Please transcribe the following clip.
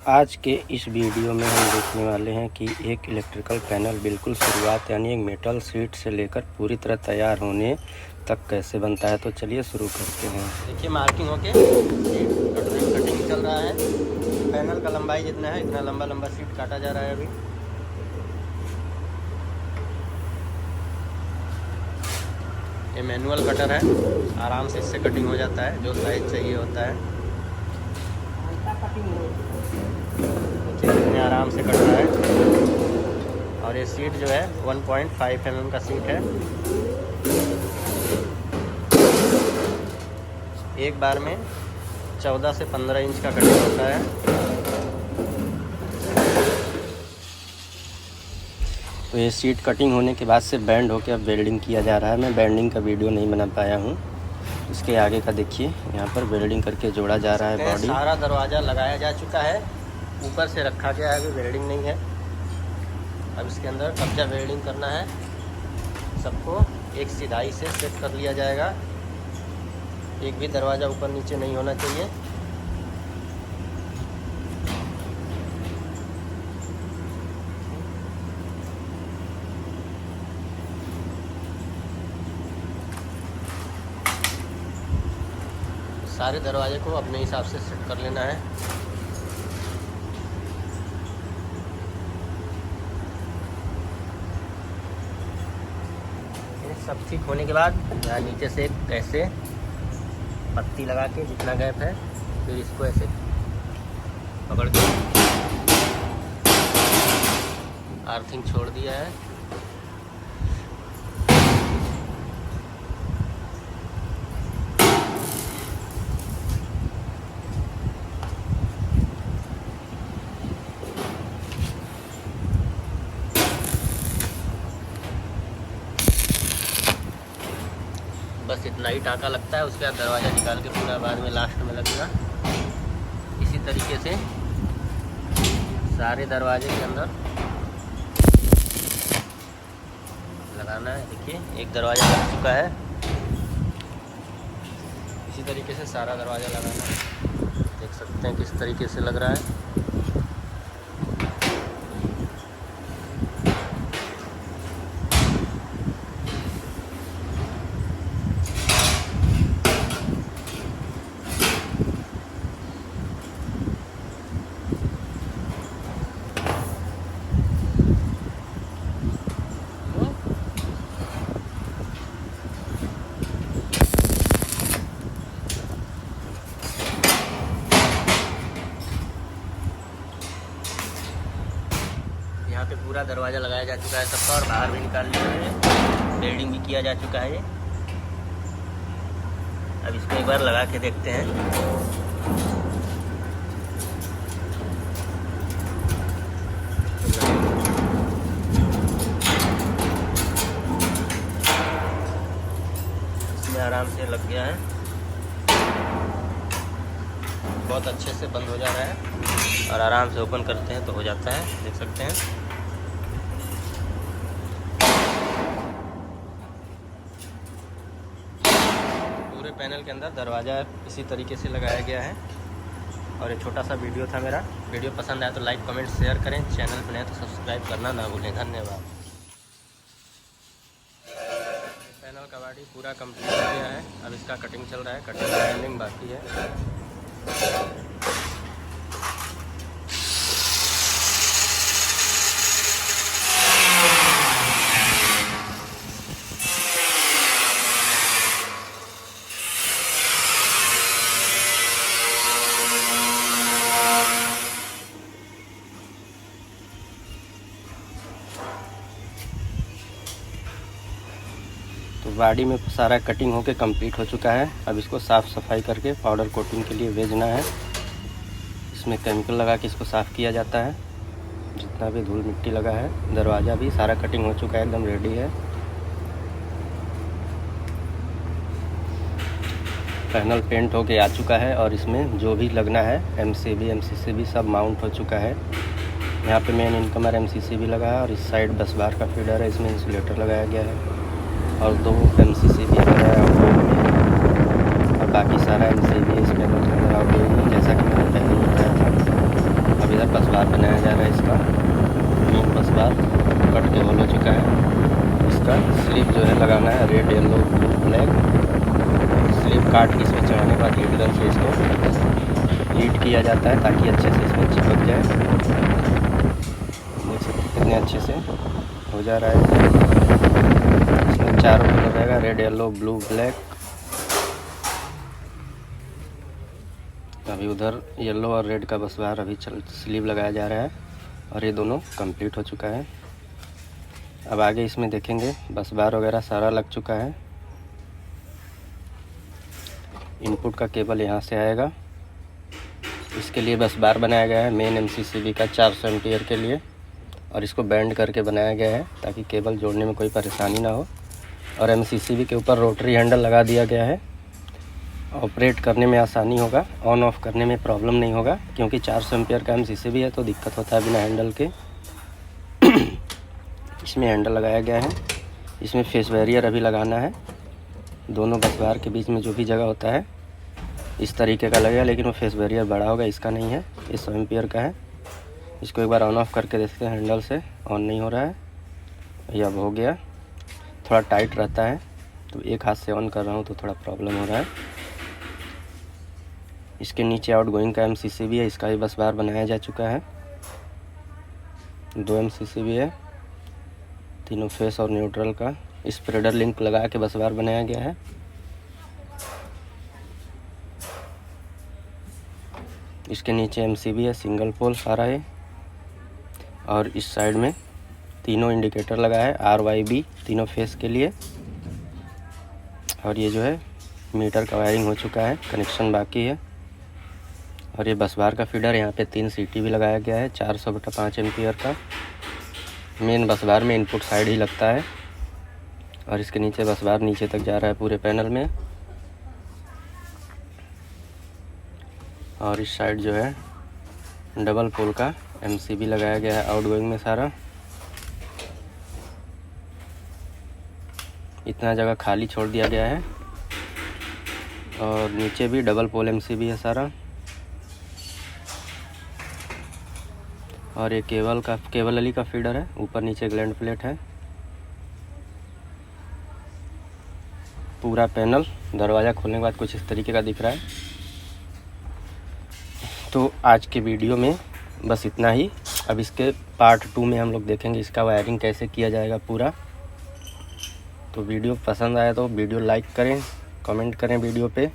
आज के इस वीडियो में हम देखने वाले हैं कि एक इलेक्ट्रिकल पैनल बिल्कुल शुरुआत यानी एक मेटल शीट से लेकर पूरी तरह तैयार होने तक कैसे बनता है। तो चलिए शुरू करते हैं। देखिए मार्किंग होके सीट कटिंग चल रहा है। पैनल का लंबाई जितना है इतना लंबा सीट काटा जा रहा है। अभी ये मैनुअल कटर है, आराम से इससे कटिंग हो जाता है जो साइज चाहिए होता है। इतने आराम से कट रहा है। और ये सीट जो है 1.5 mm का सीट है। एक बार में 14 से 15 इंच का कटिंग होता है। तो ये सीट कटिंग होने के बाद से बैंड होकर अब वेल्डिंग किया जा रहा है। मैं बैंडिंग का वीडियो नहीं बना पाया हूँ। इसके आगे का देखिए, यहाँ पर वेल्डिंग करके जोड़ा जा रहा है बॉडी। सारा दरवाज़ा लगाया जा चुका है, ऊपर से रखा गया है, अभी वेल्डिंग नहीं है। अब इसके अंदर कब्जा वेल्डिंग करना है। सबको एक सिधाई से सेट कर लिया जाएगा। एक भी दरवाज़ा ऊपर नीचे नहीं होना चाहिए। सारे दरवाजे को अपने हिसाब से सेट कर लेना है। सब ठीक होने के बाद यहाँ नीचे से ऐसे पत्ती लगा के जितना गैप है, फिर इसको ऐसे पकड़ के आर्थिंग छोड़ दिया है। बस इतना ही टाँका लगता है। उसके बाद दरवाज़ा निकाल के पूरा बाद में लास्ट में लगेगा। इसी तरीके से सारे दरवाजे के अंदर लगाना है। देखिए एक दरवाज़ा लग चुका है। इसी तरीके से सारा दरवाज़ा लगाना है। देख सकते हैं किस तरीके से लग रहा है। यहाँ पे पूरा दरवाज़ा लगाया जा चुका है सबका, और बाहर भी निकाल लिया है। वेल्डिंग भी किया जा चुका है ये। अब इसको एक बार लगा के देखते हैं। इसमें आराम से लग गया है, बहुत अच्छे से बंद हो जा रहा है। और आराम से ओपन करते हैं तो हो जाता है, देख सकते हैं। पूरे पैनल के अंदर दरवाज़ा इसी तरीके से लगाया गया है। और एक छोटा सा वीडियो था मेरा। वीडियो पसंद आया तो लाइक कमेंट शेयर करें। चैनल पर नए तो सब्सक्राइब करना ना भूलें। धन्यवाद। पैनल का बॉडी पूरा कंप्लीट हो गया है। अब इसका कटिंग चल रहा है, कटिंग ग्राइंडिंग बाकी है। तो बॉडी में सारा कटिंग होके कंप्लीट हो चुका है। अब इसको साफ़ सफाई करके पाउडर कोटिंग के लिए भेजना है। इसमें केमिकल लगा के इसको साफ़ किया जाता है। जितना भी धूल मिट्टी लगा है, दरवाज़ा भी सारा कटिंग हो चुका है, एकदम रेडी है। पैनल पेंट होके आ चुका है और इसमें जो भी लगना है MCB MCCB सब माउंट हो चुका है। यहाँ पे मेन इनकमर MCCB लगा है और इस साइड 10 बार का फीडर है, इसमें इंसुलेटर लगाया गया है और 2 MCCB लगाया और बाकी सारा MCB इस पैनल के अंदर आउटडोर में, जैसा कि मैंने पहले बताया था। अब इधर बार बनाया जा रहा है। इसका मेन बस बार कट के होल हो चुका है। इसका स्लिप जो है लगाना है red yellow blue black. Slip काट के इसमें चढ़ाने के बाद हीट गन से इसको हीट किया जाता है ताकि अच्छे से इसमें चिपक जाए। देख सकते कितने अच्छे से हो जा रहा है। इसमें चारों कलर रहेगा रेड येलो ब्लू ब्लैक। अभी उधर येलो और रेड का बस बार अभी स्लीव लगाया जा रहा है और ये दोनों कंप्लीट हो चुका है। अब आगे इसमें देखेंगे बस बार वगैरह सारा लग चुका है। इनपुट का केबल यहाँ से आएगा। इसके लिए बस बार बनाया गया है मेन MCCB का 400 एम्पीयर के लिए और इसको बैंड करके बनाया गया है ताकि केबल जोड़ने में कोई परेशानी ना हो। और MCCB के ऊपर रोटरी हैंडल लगा दिया गया है। ऑपरेट करने में आसानी होगा, ऑन ऑफ करने में प्रॉब्लम नहीं होगा क्योंकि 400 एम्पीयर का MCCB है तो दिक्कत होता है बिना हैंडल के। इसमें हैंडल लगाया गया है। इसमें फेस बैरियर अभी लगाना है। दोनों बस बार के बीच में जो भी जगह होता है इस तरीके का लगेगा, लेकिन वो फेस बैरियर बड़ा होगा, इसका नहीं है, ये 100 एम्पीयर का है। इसको एक बार ऑन ऑफ करके देखते हैं। हैंडल से ऑन नहीं हो रहा है, ये अब हो गया। थोड़ा टाइट रहता है तो एक हाथ से ऑन कर रहा हूँ तो थोड़ा प्रॉब्लम हो रहा है। इसके नीचे आउटगोइंग का MCCB है, इसका भी बस बार बनाया जा चुका है। 2 MCCB है, तीनों फेस और न्यूट्रल का स्प्रेडर लिंक लगा के बस बार बनाया गया है। इसके नीचे MCB है, सिंगल पोल सारा है। और इस साइड में तीनों इंडिकेटर लगा है RYB तीनों फेस के लिए। और ये जो है मीटर का वायरिंग हो चुका है, कनेक्शन बाकी है। और ये बस बार का फीडर, यहाँ पे 3 CT भी लगाया गया है 400/5 एम्पीयर का। मेन बस बार में इनपुट साइड ही लगता है और इसके नीचे बस बार नीचे तक जा रहा है पूरे पैनल में। और इस साइड जो है डबल पोल का MCB लगाया गया है आउटगोइंग में सारा। इतना जगह खाली छोड़ दिया गया है। और नीचे भी डबल पोल MCB है सारा। और ये केबल अली का फीडर है, ऊपर नीचे ग्लैंड प्लेट है। पूरा पैनल दरवाज़ा खोलने के बाद कुछ इस तरीके का दिख रहा है। तो आज के वीडियो में बस इतना ही। अब इसके पार्ट 2 में हम लोग देखेंगे इसका वायरिंग कैसे किया जाएगा पूरा। तो वीडियो पसंद आया तो वीडियो लाइक करें, कमेंट करें वीडियो पे।